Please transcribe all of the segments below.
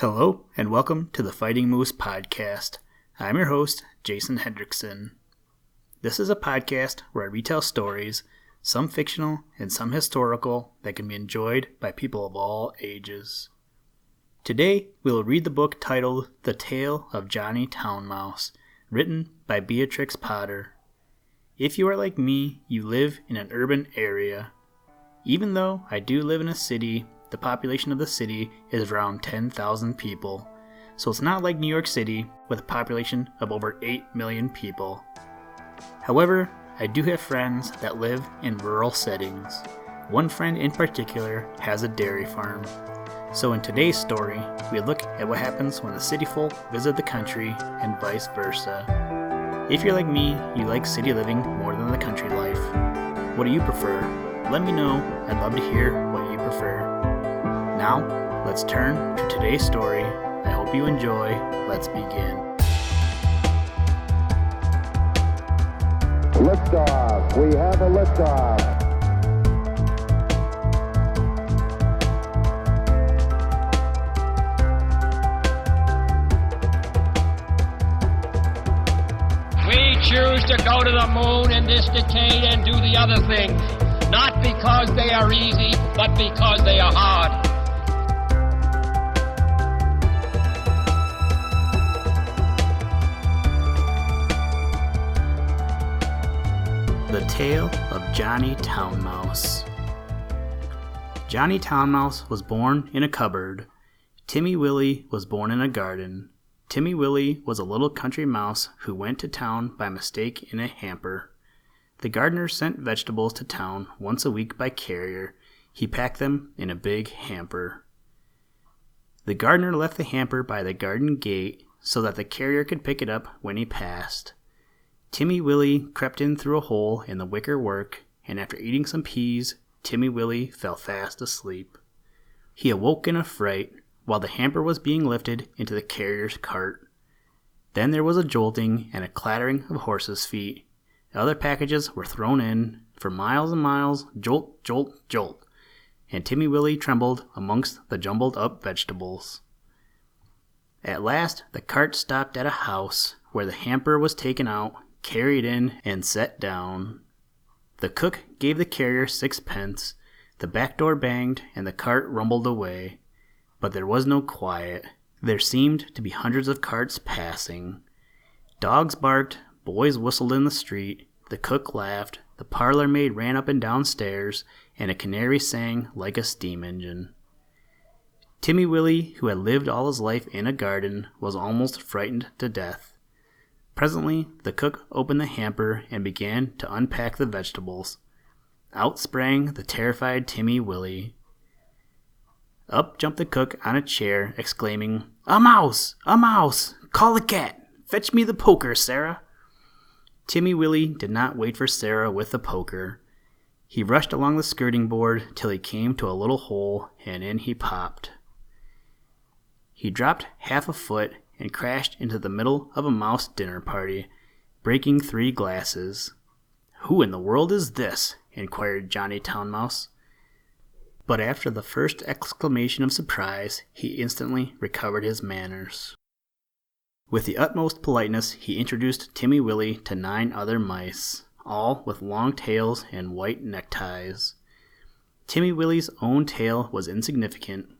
Hello, and welcome to the Fighting Moose podcast. I'm your host, Jason Hendrickson. This is a podcast where I retell stories, some fictional and some historical, that can be enjoyed by people of all ages. Today, we will read the book titled The Tale of Johnny Town Mouse, written by Beatrix Potter. If you are like me, you live in an urban area. Even though I do live in a city, the population of the city is around 10,000 people, so it's not like New York City with a population of over 8 million people. However, I do have friends that live in rural settings. One friend in particular has a dairy farm. So in today's story, we look at what happens when the city folk visit the country and vice versa. If you're like me, you like city living more than the country life. What do you prefer? Let me know. I'd love to hear what you prefer. Now, let's turn to today's story. I hope you enjoy. Let's begin. Liftoff. We have a liftoff. We choose to go to the moon in this decade and do the other things, not because they are easy, but because they are hard. The Tale of Johnny Town Mouse. Johnny Town Mouse was born in a cupboard. Timmy Willie was born in a garden. Timmy Willie was a little country mouse who went to town by mistake in a hamper. The gardener sent vegetables to town once a week by carrier. He packed them in a big hamper. The gardener left the hamper by the garden gate so that the carrier could pick it up when he passed. Timmy Willie crept in through a hole in the wicker work, and after eating some peas, Timmy Willie fell fast asleep. He awoke in a fright while the hamper was being lifted into the carrier's cart. Then there was a jolting and a clattering of horses' feet. Other packages were thrown in. For miles and miles, jolt, jolt, jolt, and Timmy Willie trembled amongst the jumbled up vegetables. At last, the cart stopped at a house where the hamper was taken out, carried in, and set down. The cook gave the carrier 6 pence, the back door banged, and the cart rumbled away. But there was no quiet. There seemed to be hundreds of carts passing. Dogs barked, boys whistled in the street, the cook laughed, the parlor maid ran up and down stairs, and a canary sang like a steam engine. Timmy Willie, who had lived all his life in a garden, was almost frightened to death. Presently, the cook opened the hamper and began to unpack the vegetables. Out sprang the terrified Timmy Willie. Up jumped the cook on a chair, exclaiming, "A mouse! A mouse! Call the cat! Fetch me the poker, Sarah!" Timmy Willie did not wait for Sarah with the poker. He rushed along the skirting board till he came to a little hole, and in he popped. He dropped half a foot and crashed into the middle of a mouse dinner party, breaking 3 glasses. "Who in the world is this?" inquired Johnny Town Mouse. But after the first exclamation of surprise, he instantly recovered his manners. With the utmost politeness, he introduced Timmy Willie to 9 other mice, all with long tails and white neckties. Timmy Willie's own tail was insignificant.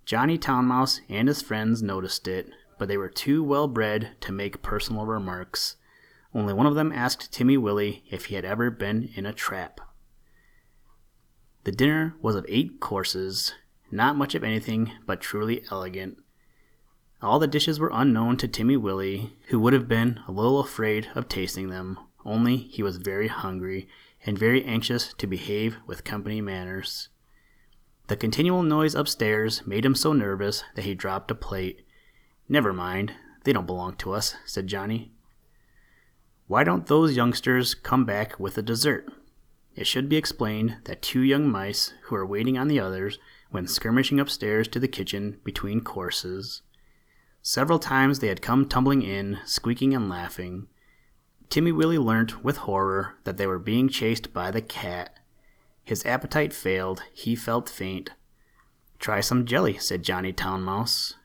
Johnny Town Mouse and his friends noticed it, but they were too well bred to make personal remarks. Only one of them asked Timmy Willie if he had ever been in a trap. The dinner was of 8 courses, not much of anything, but truly elegant. All the dishes were unknown to Timmy Willie, who would have been a little afraid of tasting them, only he was very hungry and very anxious to behave with company manners. The continual noise upstairs made him so nervous that he dropped a plate. "Never mind, they don't belong to us," said Johnny. "Why don't those youngsters come back with the dessert?" It should be explained that 2 young mice, who were waiting on the others, went skirmishing upstairs to the kitchen between courses. Several times they had come tumbling in, squeaking and laughing. Timmy Willie learnt with horror that they were being chased by the cat. His appetite failed, he felt faint. Try some jelly, said Johnny Town Mouse.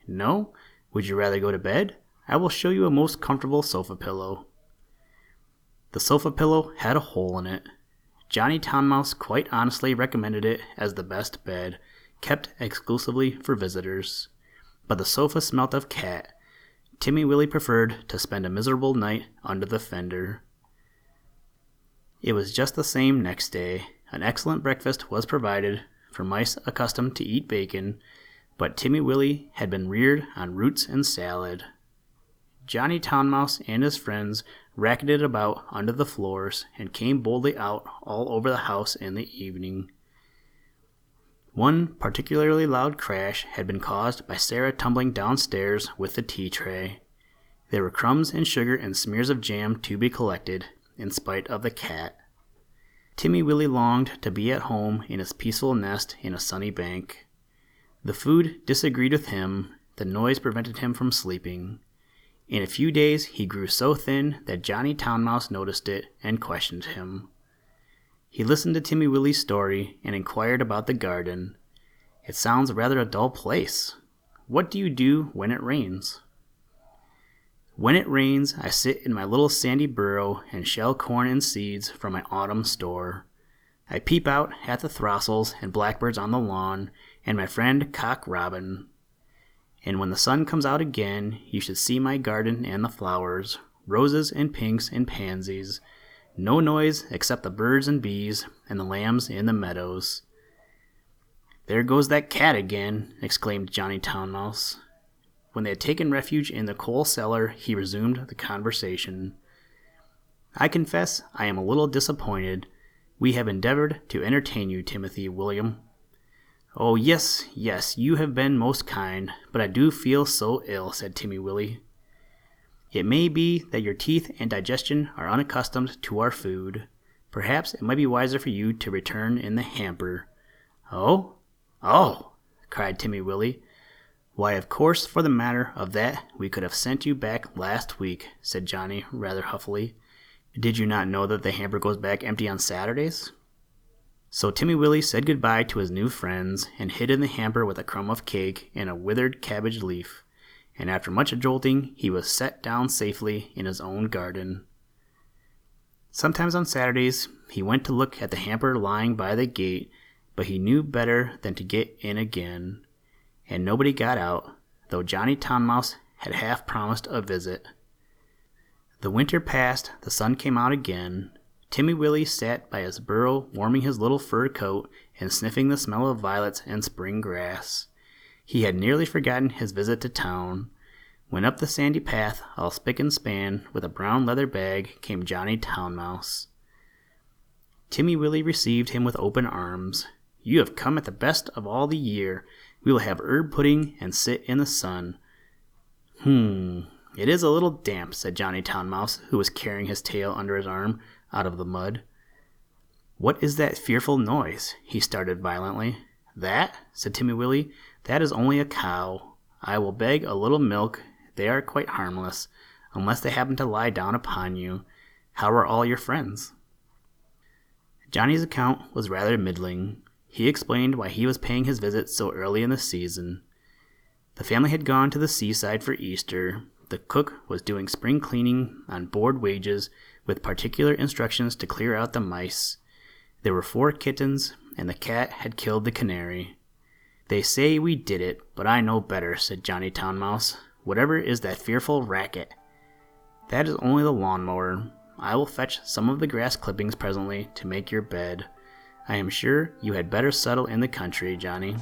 No? Would you rather go to bed? I will show you a most comfortable sofa pillow. The sofa pillow had a hole in it. Johnny Town Mouse quite honestly recommended it as the best bed, kept exclusively for visitors. But the sofa smelt of cat. Timmy Willie preferred to spend a miserable night under the fender. It was just the same next day. An excellent breakfast was provided for mice accustomed to eat bacon, but Timmy Willie had been reared on roots and salad. Johnny Town Mouse and his friends racketed about under the floors and came boldly out all over the house in the evening. One particularly loud crash had been caused by Sarah tumbling downstairs with the tea tray. There were crumbs and sugar and smears of jam to be collected, in spite of the cat. Timmy Willie longed to be at home in his peaceful nest in a sunny bank. The food disagreed with him, the noise prevented him from sleeping. In a few days he grew so thin that Johnny Town Mouse noticed it and questioned him. He listened to Timmy Willie's story and inquired about the garden. It sounds rather a dull place. What do you do when it rains? When it rains, I sit in my little sandy burrow and shell corn and seeds from my autumn store. I peep out at the throstles and blackbirds on the lawn and my friend Cock Robin. And when the sun comes out again, you should see my garden and the flowers, roses and pinks and pansies. No noise except the birds and bees and the lambs in the meadows. There goes that cat again, exclaimed Johnny Town Mouse. When they had taken refuge in the coal cellar, he resumed the conversation. I confess I am a little disappointed. We have endeavored to entertain you, Timothy William. Oh, yes, you have been most kind, but I do feel so ill, said Timmy Willie. It may be that your teeth and digestion are unaccustomed to our food. Perhaps it might be wiser for you to return in the hamper. Oh, cried Timmy Willie. Why, of course, for the matter of that, we could have sent you back last week, said Johnny rather huffily. Did you not know that the hamper goes back empty on Saturdays? So Timmy Willie said goodbye to his new friends and hid in the hamper with a crumb of cake and a withered cabbage leaf, and after much jolting he was set down safely in his own garden. Sometimes on Saturdays he went to look at the hamper lying by the gate, but he knew better than to get in again, and nobody got out, though Johnny Town Mouse had half promised a visit. The winter passed, the sun came out again. Timmy Willie sat by his burrow warming his little fur coat and sniffing the smell of violets and spring grass. He had nearly forgotten his visit to town. When up the sandy path, all spick and span, with a brown leather bag, came Johnny Town Mouse. Timmy Willie received him with open arms. You have come at the best of all the year. We will have herb pudding and sit in the sun. It is a little damp, said Johnny Town Mouse, who was carrying his tail under his arm out of the mud. What is that fearful noise? He started violently. That, said Timmy Willie, that is only a cow. I will beg a little milk. They are quite harmless, unless they happen to lie down upon you. How are all your friends? Johnny's account was rather middling. He explained why he was paying his visit so early in the season. The family had gone to the seaside for Easter. The cook was doing spring cleaning on board wages, with particular instructions to clear out the mice. There were 4 kittens, and the cat had killed the canary. They say we did it, but I know better, said Johnny Town Mouse. Whatever is that fearful racket? That is only the lawnmower. I will fetch some of the grass clippings presently to make your bed. I am sure you had better settle in the country, Johnny.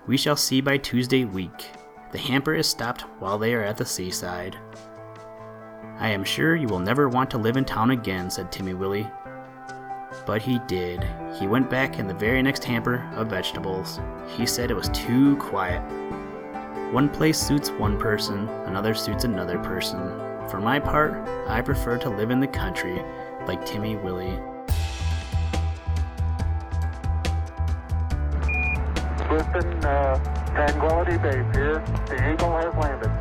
We shall see by Tuesday week. The hamper is stopped while they are at the seaside. I am sure you will never want to live in town again, said Timmy Willie. But he did. He went back in the very next hamper of vegetables. He said it was too quiet. One place suits one person, another suits another person. For my part, I prefer to live in the country, like Timmy Willie. Houston, Tranquility Base here. The Eagle has landed.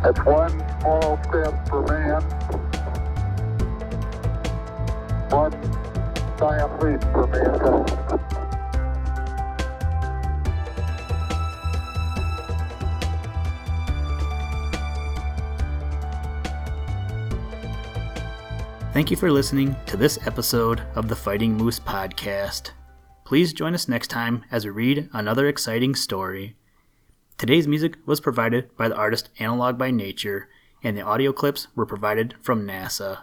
That's 1 small step for man, one giant leap for mankind. Thank you for listening to this episode of the Fighting Moose podcast. Please join us next time as we read another exciting story. Today's music was provided by the artist Analog by Nature, and the audio clips were provided from NASA.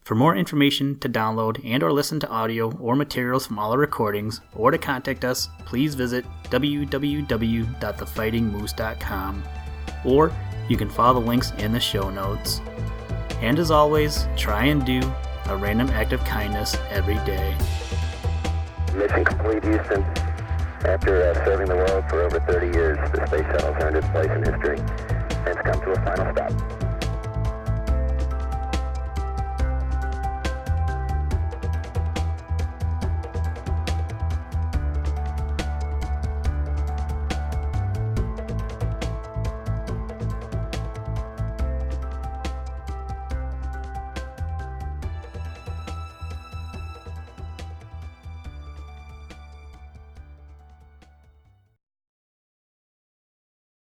For more information to download and or listen to audio or materials from all our recordings, or to contact us, please visit www.thefightingmoose.com, or you can follow the links in the show notes. And as always, try and do a random act of kindness every day. Mission complete, Houston. After serving the world for over 30 years, the space shuttle's earned its place in history and it's come to a final stop.